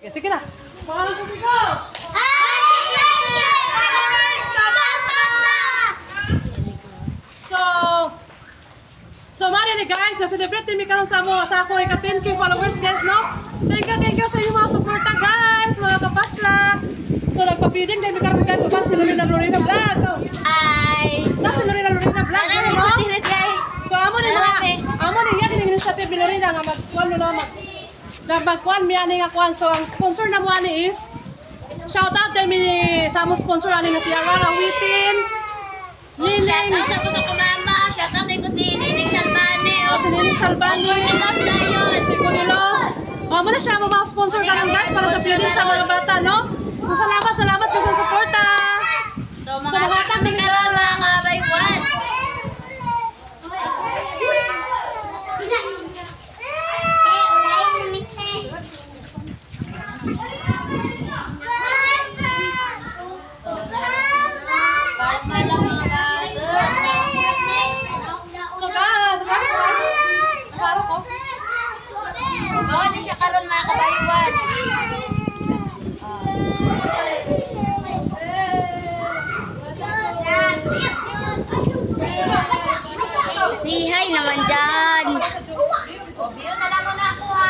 Sige na. Pangalan ko dito. So mali ni guys, na-celebrate din mi karon sa mo sa ako ika 10K followers guys, no? Thank you sa inyo mga suporta guys, mga kapasla. So nagpa-feeding din mi karon guys, uban si Lorena Vlog. Ay, Sa si Lorena Vlog, no? So amo ni yan ni initiative ni Lorena nga magkuan no magkuan mi ani nga kuan. So ang sponsor na mo ani is shout out din mi sa mo sponsor ani nga si Arara Witin. Lining. shout out sa kumama, shout out kay Nining Salbani. Si Nining Salbani. Cornelos dayon. Si Cornelos. Mo na siya mga sponsor karon guys para sa feeding sa mga bata, no? So, salamat po sa suporta. So mga kami karon mga kabaywan. Bawal siya karon mga kabaywan. Si hi naman dyan. O, biyo na lang na ako ha.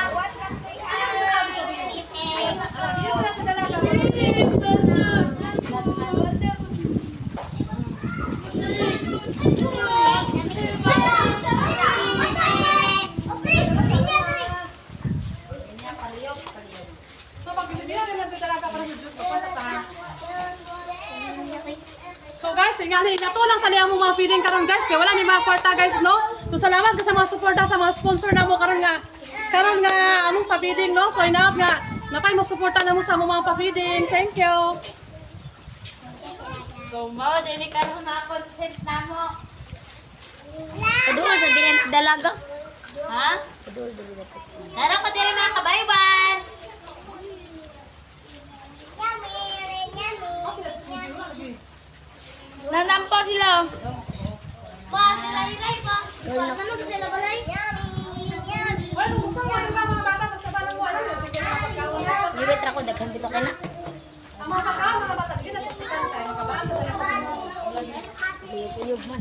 So guys, ingani na to lang sa liya mo mga feeding karon guys, kay wala ni mga kwarta guys, no? So salamat ka sa mga suporta sa mga sponsor na mo karon nga among pa-feeding, no? So inaot nga napay mo suporta na mo sa mga pa-feeding. Thank you. So, mao din karon na content namo. Kadungol sa diren dalaga. Ha? Tara ko dire mga kabaywan. Nanampo sila. Pa, sila ilay pa. Ano sila balay? Well, kung saan mga bata sa tabanan mo, alam mo, sige na pagkawan. Libet ra ko daghan bito kay na. Ang mga bata, hindi na kasi tayo, magkabaan na talaga. Kuyog man.